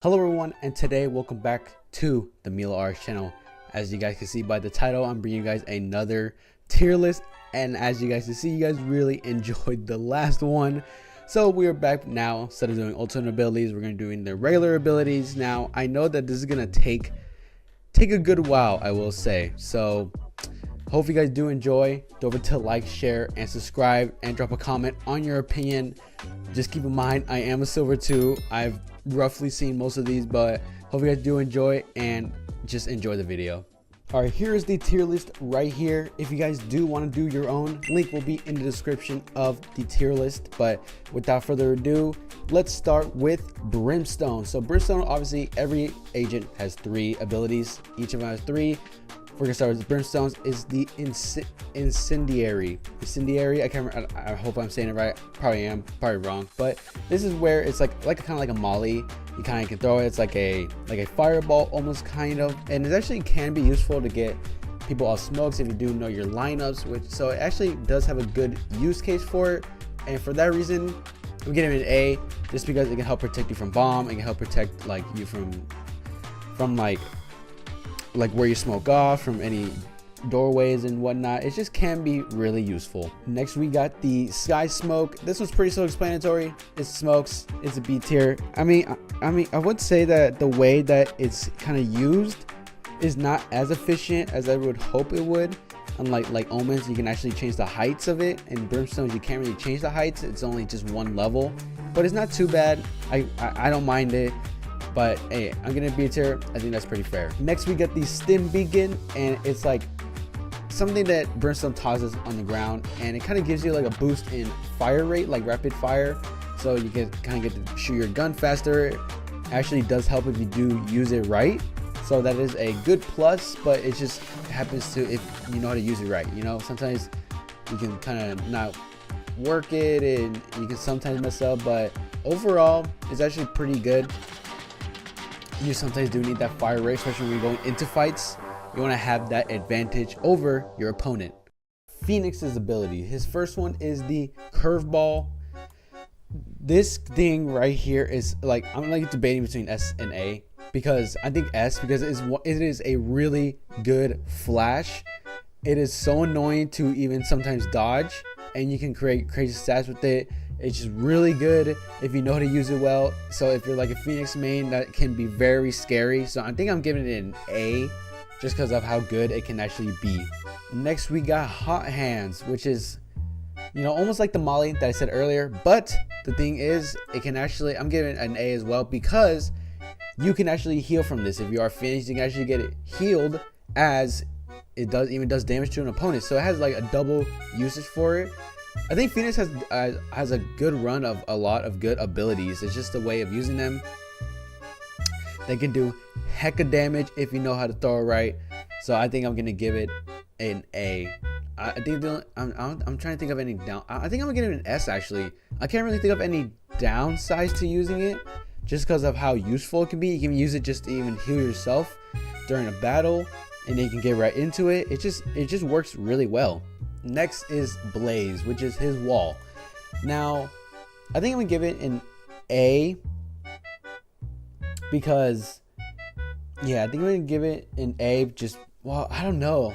Hello everyone, and today welcome back to the Mila R's channel. As you guys can see by the title, I'm bringing you guys another tier list, and as you guys can see, you guys really enjoyed the last one. So we are back now. Instead of doing alternate abilities, we're going to be doing the regular abilities. Now I know that this is going to take a good while, I will say. So hope you guys do enjoy. Don't forget to like, share, and subscribe, and drop a comment on your opinion. Just keep in mind, I am a silver 2. I've roughly seen most of these, but hope you guys do enjoy and just enjoy the video. All right, here's the tier list right here. If you guys do want to do your own, link will be in the description of the tier list. But without further ado, let's start with Brimstone. So Brimstone, obviously every agent has 3 abilities. Each of them has 3. We're gonna start with Brimstone's is the incendiary. I can't remember, I hope I'm saying it right. Probably am, probably wrong. But this is where it's like kind of like a molly. You kind of can throw it. It's like a fireball almost, kind of, and it actually can be useful to get people off smokes if you do know your lineups. So it actually does have a good use case for it, and for that reason, we get it an A, just because it can help protect you from bomb. It can help protect like you from like where you smoke off, from any doorways and whatnot. It just can be really useful. Next we got the sky smoke. This one's pretty self-explanatory. It smokes. It's a B tier. I mean I would say that the way that it's kind of used is not as efficient as I would hope it would. Unlike like Omens, you can actually change the heights of it, and Brimstones you can't really change the heights. It's only just one level, but it's not too bad. I don't mind it. But hey, I'm gonna be a tier. I think that's pretty fair. Next we get the stim beacon, and it's like something that Brimstone tosses on the ground, and it kind of gives you like a boost in fire rate, like rapid fire, so you can kind of get to shoot your gun faster. It actually does help if you do use it right, so that is a good plus. But it just happens to, if you know how to use it right, you know, sometimes you can kind of not work it and you can sometimes mess up, but overall it's actually pretty good. You sometimes do need that fire rate, especially when you're going into fights. You want to have that advantage over your opponent. Phoenix's ability, his first one is the curveball. This thing right here is like, I'm like debating between S and A, because I think S, because it is a really good flash. It is so annoying to even sometimes dodge, and you can create crazy stats with it. It's just really good if you know how to use it well. So if you're like a Phoenix main, that can be very scary. So I think I'm giving it an A, just because of how good it can actually be. Next we got Hot Hands, which is, you know, almost like the molly that I said earlier. But the thing is, it can actually, I'm giving it an A as well, because you can actually heal from this. If you are Phoenix, you can actually get it healed, as it does damage to an opponent. So it has like a double usage for it. I think Phoenix has a good run of a lot of good abilities. It's just a way of using them. They can do hecka damage if you know how to throw it right. So I think I'm gonna give it an A. I think I'm trying to think of any down. I think I'm gonna give it an S actually. I can't really think of any downsides to using it, just because of how useful it can be. You can use it just to even heal yourself during a battle, and then you can get right into it. It just works really well. Next is Blaze, which is his wall. Now I think I'm gonna give it an A, because yeah, I think I'm gonna give it an A. Just, well, I don't know,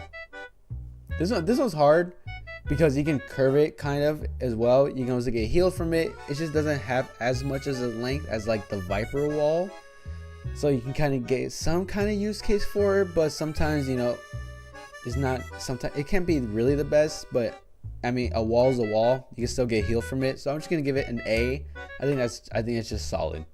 this one's hard, because you can curve it kind of as well. You can also get healed from it. It just doesn't have as much as a length as like the Viper wall, so you can kind of get some kind of use case for it. But sometimes, you know, it's not, sometimes it can't be really the best. But I mean, a wall is a wall. You can still get healed from it. So I'm just gonna give it an A. I think it's just solid.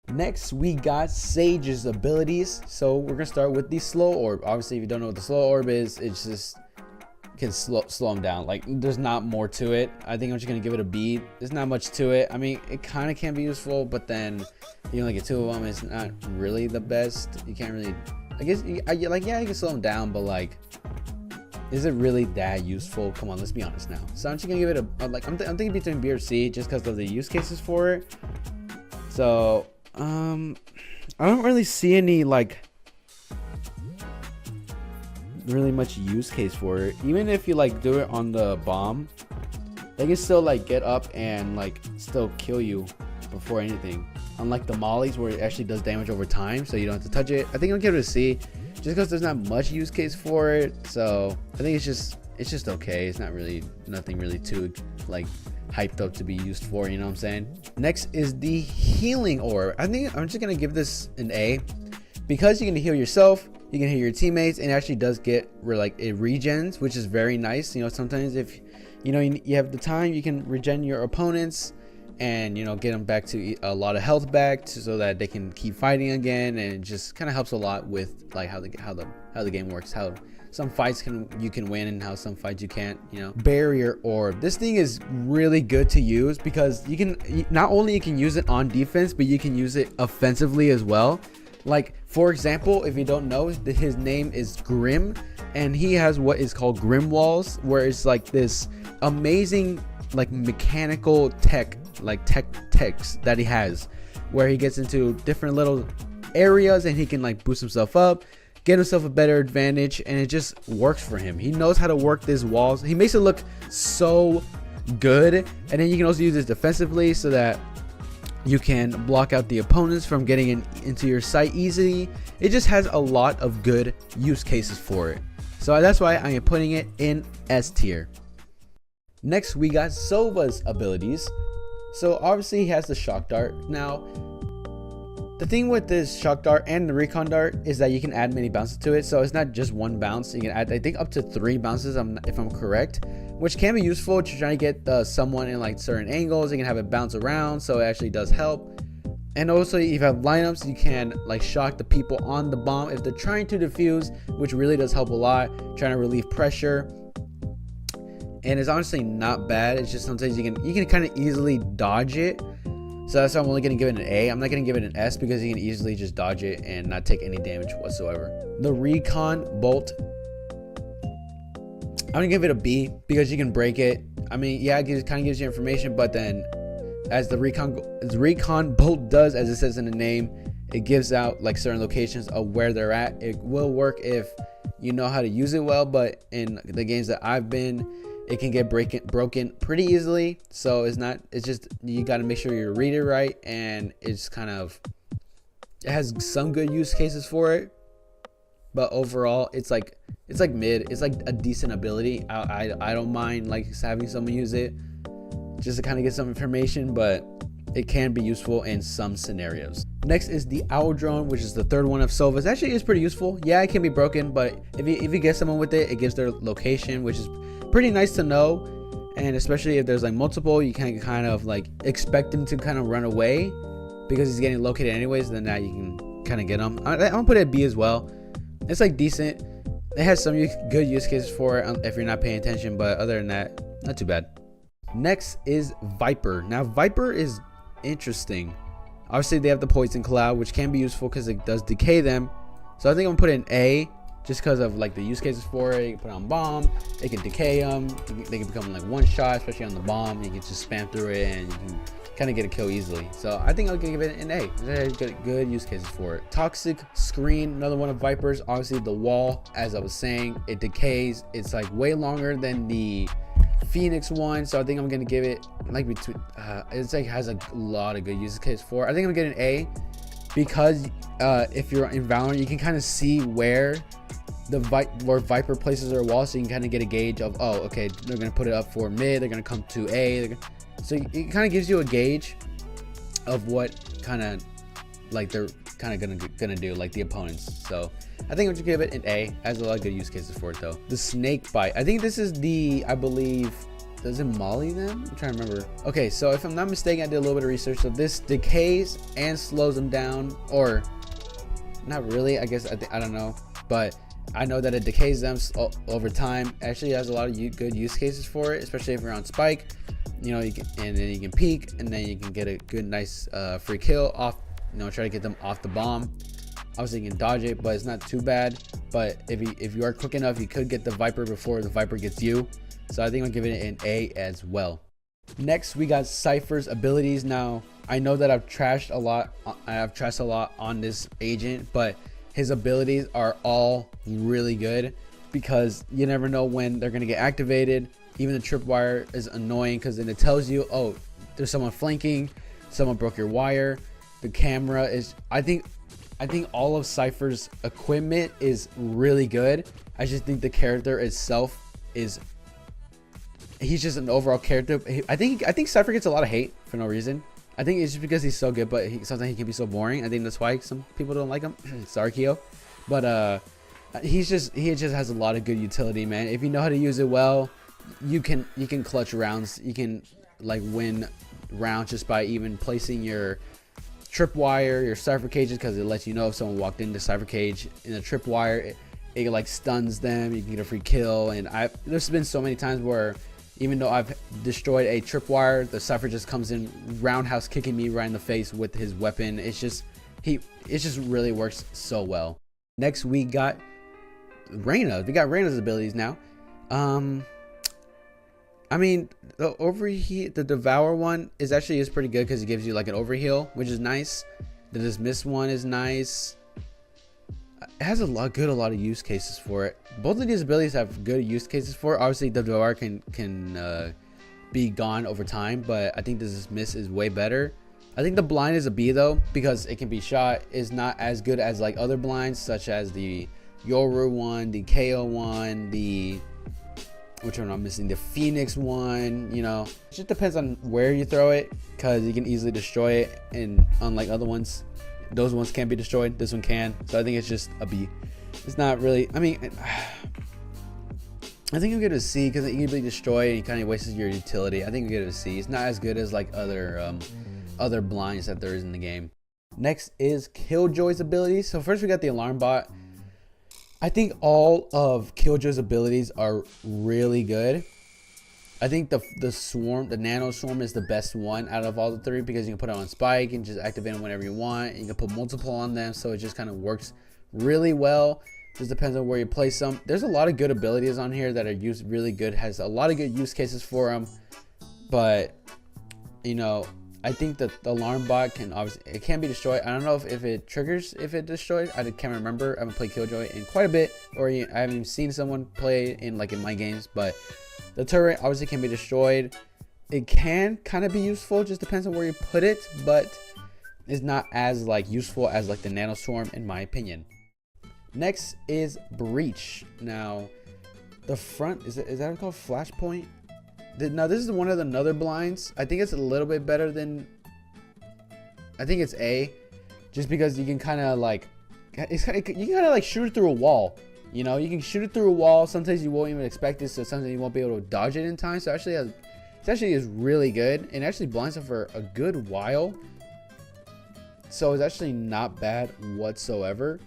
Next we got Sage's abilities. So we're gonna start with the slow orb. Obviously, if you don't know what the slow orb is, it's just, it can slow them down. Like, there's not more to it. I think I'm just gonna give it a B. There's not much to it. I mean, it kind of can be useful, but then you only get 2 of them. It's not really the best. You can't really, I guess, like, yeah, you can slow them down, but like, is it really that useful? Come on, let's be honest now. So I'm just gonna give it a like, I'm thinking between B or C, just because of the use cases for it. So I don't really see any like really much use case for it. Even if you like do it on the bomb, they can still like get up and like still kill you before anything. unlike the mollies where it actually does damage over time, so you don't have to touch it. I think I'll give it a C, just because there's not much use case for it. So I think it's just okay. It's not really nothing really too like hyped up to be used for, you know what I'm saying? Next is the healing orb. I think I'm just gonna give this an A, because you can heal yourself, you can heal your teammates, and it actually does get like it regens, which is very nice. You know, sometimes if you have the time, you can regen your opponents and get them back to a lot of health back so that they can keep fighting again, and it just kind of helps a lot with like how the game works, how some fights you can win and how some fights you can't. Barrier orb, this thing is really good to use because you can not only use it on defense, but you can use it offensively as well. Like, for example, if you don't know, his name is Grim, and he has what is called Grim Walls, where it's like this amazing like mechanical techs that he has, where he gets into different little areas and he can like boost himself up, get himself a better advantage, and it just works for him. He knows how to work these walls. He makes it look so good, and then you can also use this defensively so that you can block out the opponents from getting into your sight easily. It just has a lot of good use cases for it. So that's why I am putting it in S tier. Next, we got Sova's abilities. So obviously he has the shock dart. Now, the thing with this shock dart and the recon dart is that you can add many bounces to it. So it's not just one bounce. You can add, I think, up to 3 bounces if I'm correct, which can be useful to try to get someone in like certain angles. You can have it bounce around, so it actually does help. And also, if you have lineups, you can like shock the people on the bomb if they're trying to defuse, which really does help a lot, trying to relieve pressure. And it's honestly not bad. It's just sometimes you can kind of easily dodge it. So that's why I'm only going to give it an A. I'm not going to give it an S because you can easily just dodge it and not take any damage whatsoever. The recon bolt, I'm going to give it a B because you can break it. I mean, yeah, it kind of gives you information, but then as the recon bolt does, as it says in the name, it gives out like certain locations of where they're at. It will work if you know how to use it well, but in the games that I've been, it can get broken pretty easily. So it's just you got to make sure you read it right, and it has some good use cases for it, but overall it's like mid. It's like a decent ability. I don't mind like having someone use it just to kind of get some information, but it can be useful in some scenarios. Next is the owl drone, which is the third one of Sova's. Actually is pretty useful. Yeah, it can be broken, but if you get someone with it, it gives their location, which is pretty nice to know. And especially if there's like multiple, you can kind of like expect him to kind of run away because he's getting located anyways. Then that you can kind of get him. I'm gonna put it at B as well. It's like decent. It has some good use cases for it if you're not paying attention, but other than that, not too bad. Next is Viper. Now Viper is interesting. Obviously they have the poison cloud, which can be useful because it does decay them. So I think I'm gonna put it in A, just because of like the use cases for it. You can put it on bomb, it can decay them, they can become like one shot, especially on the bomb. You can just spam through it and you can kind of get a kill easily. So I think I'll give it an A. There's good use cases for it. Toxic screen, another one of Viper's. Obviously the wall, as I was saying, it decays. It's like way longer than the Phoenix one, so I think I'm gonna give it like between it's like has a lot of good use case for it. I think I'm gonna get an A because if you're in Valorant, you can kind of see where Viper places their wall, so you can kind of get a gauge of, oh, okay, they're gonna put it up for mid, they're gonna come to A, so it kind of gives you a gauge of what kind of like they're kind of gonna do, like the opponents. So I think I'm just give it an A. Has a lot of good use cases for it though. The snake bite, I think this is I believe, does it molly them? I'm trying to remember. Okay, so if I'm not mistaken, I did a little bit of research. So this decays and slows them down, or not really, I guess. I don't know, but I know that it decays them over time. Actually has a lot of good use cases for it, especially if you're on spike. You can, and then you can peek, and then you can get a good, nice free kill off. Try to get them off the bomb. Obviously you can dodge it, but it's not too bad. But if you are quick enough, you could get the Viper before the Viper gets you. So I think I'll give it an A as well. Next, we got Cypher's abilities. Now I know that I've trashed a lot on this agent, but his abilities are all really good because you never know when they're gonna get activated. Even the tripwire is annoying because then it tells you, oh, there's someone flanking, someone broke your wire. The camera is, I think all of Cypher's equipment is really good. I just think the character itself is, he's just an overall character. I think Cypher gets a lot of hate for no reason. I think it's just because he's so good, but sometimes he can be so boring. I think that's why some people don't like him. Sorry, Keo. But he just has a lot of good utility, man. If you know how to use it well, you can clutch rounds. You can like win rounds just by even placing your tripwire, your Cypher cages, because it lets you know if someone walked into Cypher cage in a tripwire, it like stuns them. You can get a free kill. And there's been so many times where even though I've destroyed a tripwire, the Cypher just comes in roundhouse kicking me right in the face with his weapon. It just really works so well. Next we got Reyna. We got Reyna's abilities now. I mean, the overheat, the Devour one is pretty good because it gives you like an overheal, which is nice. The Dismiss one is nice. It has a lot of use cases for it. Both of these abilities have good use cases for it. Obviously, the Devour can be gone over time, but I think the Dismiss is way better. I think the blind is a B though, because it can be shot. Is not as good as like other blinds, such as the Yoru one, the KO one, which one I'm missing, the Phoenix one. You know, it just depends on where you throw it, because you can easily destroy it, and unlike other ones, those ones can't be destroyed. This one can. So I think it's just a B. It's not really, I mean, I think you'll get a C because it can be destroyed and it kind of wastes your utility. I think you'll get a C. It's not as good as like other blinds that there is in the game. Next is Killjoy's abilities. So first we got the alarm bot. I think all of Killjoy's abilities are really good. I think the swarm, the nano swarm, is the best one out of all the three, because you can put it on spike and just activate them whenever you want. You can put multiple on them, so it just kind of works really well. Just depends on where you place them. There's a lot of good abilities on here that are used really good. Has a lot of good use cases for them, but you know, I think that the alarm bot can obviously, it can be destroyed. I don't know if it triggers if it destroyed. I can't remember. I haven't played Killjoy in quite a bit, or I haven't even seen someone play in like in my games. But the turret obviously can be destroyed. It can kind of be useful. Just depends on where you put it, but it's not as like useful as like the nano swarm in my opinion. Next is Breach. Now, the front is that called Flashpoint? Now this is one of the Nether blinds. I think it's a little bit better than, I think it's A, just because you can kind of like, you can kind of like shoot it through a wall. You know, you can shoot it through a wall. Sometimes you won't even expect it, so sometimes you won't be able to dodge it in time. So it actually is really good, and actually blinds it for a good while. So it's actually not bad whatsoever.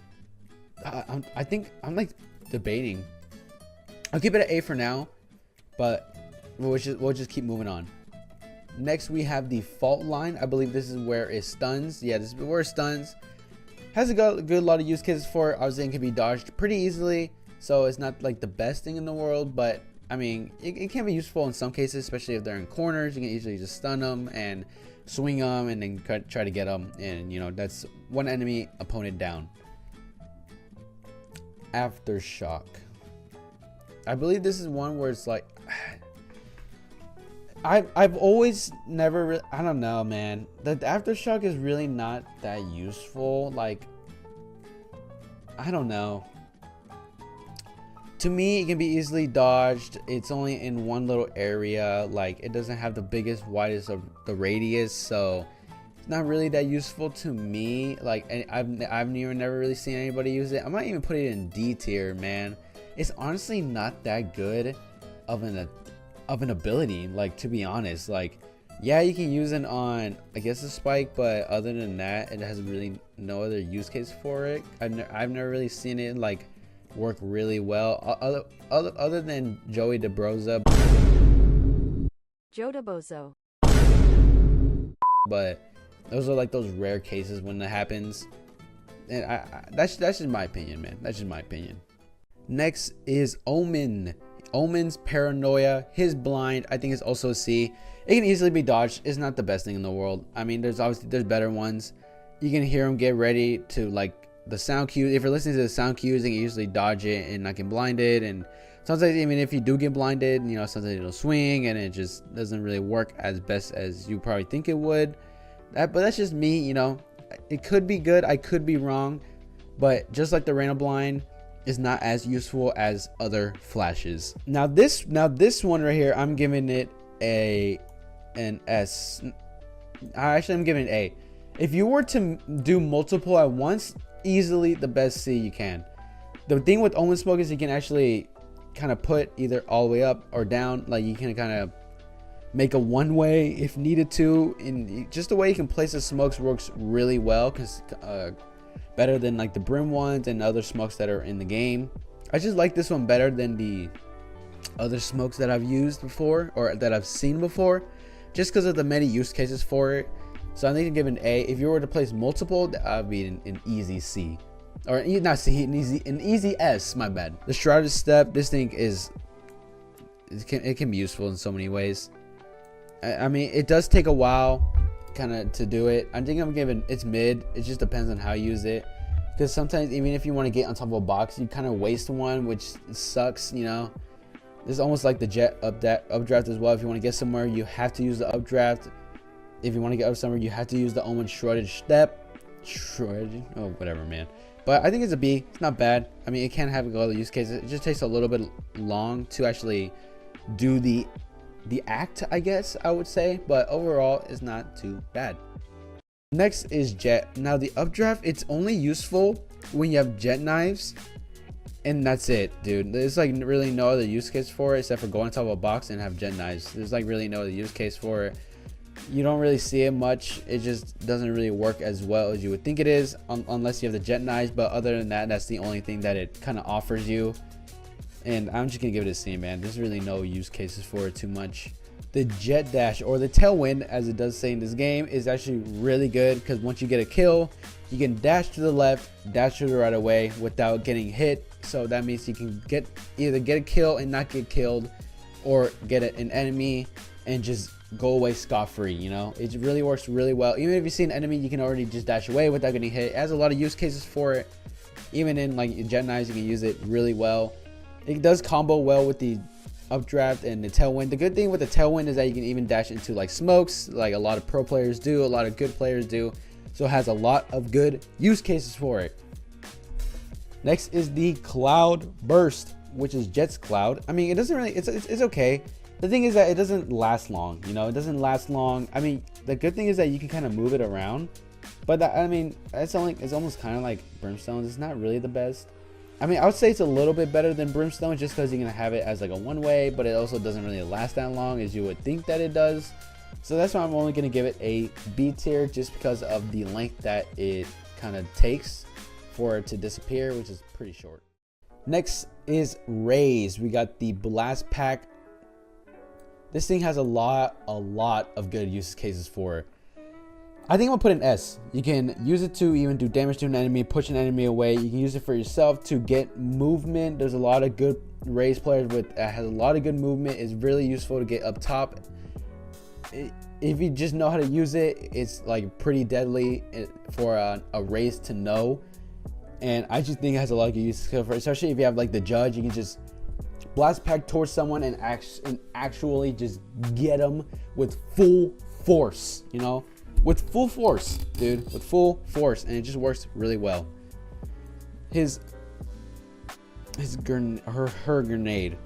I think I'm like debating. I'll keep it at A for now, but we'll just keep moving on. Next we have the Fault Line. I believe this is where it stuns. Yeah, this is where it stuns. Has a good lot of use cases for it. Obviously it can be dodged pretty easily, so it's not like the best thing in the world, but I mean it can be useful in some cases, especially if they're in corners. You can easily just stun them and swing them and then try to get them, and you know, that's one enemy opponent down. Aftershock. I believe this is one where it's like, I've always never really, I don't know, man. The Aftershock is really not that useful. Like, I don't know. To me, it can be easily dodged. It's only in one little area. Like, it doesn't have the biggest, widest of the radius, so it's not really that useful to me. Like, I've never really seen anybody use it. I might even put it in D tier, man. It's honestly not that good of an ability, like, to be honest. Like, yeah, you can use it on, I guess, a spike, but other than that, it has really no other use case for it. I've never really seen it like work really well other than Joey DeBroza. Joe DeBozo. But those are like those rare cases when that happens, and that's just my opinion, man. That's just my opinion. Next is Omen. Omen's Paranoia. His blind, I think, is also C. It can easily be dodged. It's not the best thing in the world. I mean, there's better ones. You can hear him get ready to like the sound cues. If you're listening to the sound cues, you can usually dodge it and not get blinded. And sometimes even if you do get blinded, you know, sometimes it'll swing and it just doesn't really work as best as you probably think it would. But that's just me, you know. It could be good, I could be wrong, but just like the random blind is not as useful as other flashes. Now this one right here, I'm giving it an S. Actually, I'm giving it A. If you were to do multiple at once, easily the best C you can. The thing with Omen Smoke is you can actually kind of put either all the way up or down. Like you can kind of make a one way if needed to, and just the way you can place the smokes works really well, because better than like the brim ones and other smokes that are in the game. I just like this one better than the other smokes that I've used before or that I've seen before, just because of the many use cases for it. So I think I'm giving A. If you were to place multiple, that would be an easy C, or not C, an easy S. My bad. The Shrouded Step. This thing it can be useful in so many ways. I mean, it does take a while kind of to do it. I think I'm giving it's mid. It just depends on how you use it, because sometimes even if you want to get on top of a box, you kind of waste one, which sucks, you know. It's almost like the jet updraft as well. If you want to get somewhere, you have to use the updraft. If you want to get up somewhere, you have to use the Omen Shrouded Step. Oh, whatever, man. But I think it's a B. It's not bad. I mean, it can have other use cases. It just takes a little bit long to actually do the act, I guess I would say. But overall, it's not too bad. Next is Jet. Now, the updraft, it's only useful when you have jet knives. And that's it, dude. There's like really no other use case for it except for going on top of a box and have jet knives. There's like really no other use case for it. You don't really see it much. It just doesn't really work as well as you would think it is, unless you have the jet knives. But other than that, that's the only thing that it kind of offers you. And I'm just gonna give it a C, man. There's really no use cases for it too much. The jet dash, or the tailwind as it does say in this game, is actually really good, because once you get a kill, you can dash to the left, dash to the right away without getting hit. So that means you can either get a kill and not get killed, or get an enemy and just go away scot-free. You know, it really works really well. Even if you see an enemy, you can already just dash away without getting hit. It has a lot of use cases for it. Even in like jet knives, you can use it really well. It does combo well with the updraft and the tailwind. The good thing with the tailwind is that you can even dash into like smokes, like a lot of pro players do, a lot of good players do. So it has a lot of good use cases for it. Next is the Cloud Burst, which is Jet's Cloud. I mean, it doesn't really, it's okay. The thing is that it doesn't last long, you know, it doesn't last long. I mean, the good thing is that you can kind of move it around, but that, I mean, it's almost kind of like Brimstone's. It's not really the best. I mean, I would say it's a little bit better than Brimstone, just because you're gonna have it as like a one way, but it also doesn't really last that long as you would think that it does. So that's why I'm only gonna give it a B tier, just because of the length that it kind of takes for it to disappear, which is pretty short. Next is Raze. We got the Blast Pack. This thing has a lot of good use cases for it. I think I'm gonna put an S. You can use it to even do damage to an enemy, push an enemy away. You can use it for yourself to get movement. There's a lot of good Raze players with has a lot of good movement. It's really useful to get up top. If you just know how to use it, it's like pretty deadly for a Raze to know. And I just think it has a lot of good use for it, especially if you have like the judge. You can just blast pack towards someone and actually just get them with full force, you know, with full force, dude, with full force, and it just works really well. Her grenade,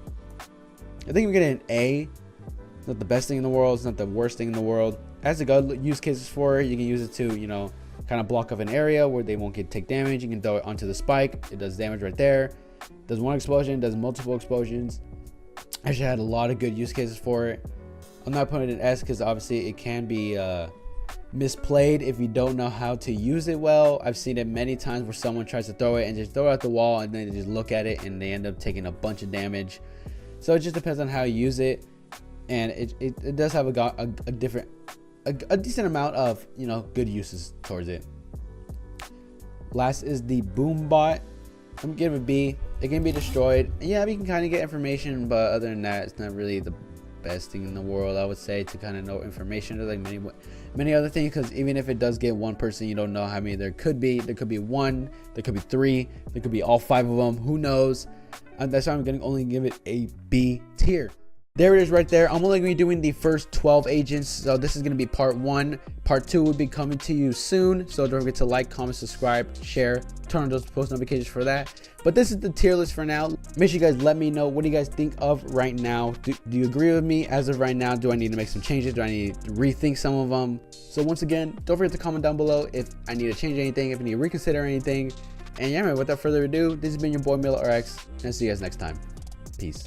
I think we're getting an A. It's not the best thing in the world, it's not the worst thing in the world. It has a good use cases for it. You can use it to, you know, kind of block up an area where they won't take damage. You can throw it onto the spike, it does damage right there. Does one explosion, does multiple explosions. Actually had a lot of good use cases for it. I'm not putting it in S because obviously it can be misplayed if you don't know how to use it well. I've seen it many times where someone tries to throw it and just throw it at the wall, and then they just look at it and they end up taking a bunch of damage. So it just depends on how you use it, and it does have a decent amount of, you know, good uses towards it. Last is the Boom Bot. I'm gonna give it a B. It can be destroyed. Yeah, we can kind of get information, but other than that, it's not really the best thing in the world, I would say, to kind of know information. There's like many other things, because even if it does get one person, you don't know how many there could be. There could be one, there could be three, there could be all five of them. Who knows? That's why I'm gonna only give it a B tier. There it is right there. I'm only going to be doing the first 12 agents. So this is going to be part 1. Part 2 will be coming to you soon. So don't forget to like, comment, subscribe, share, turn on those post notifications for that. But this is the tier list for now. Make sure you guys let me know, what do you guys think of right now? Do you agree with me as of right now? Do I need to make some changes? Do I need to rethink some of them? So once again, don't forget to comment down below if I need to change anything, if I need to reconsider anything. And yeah, man, without further ado, this has been your boy Miller RX, and I'll see you guys next time. Peace.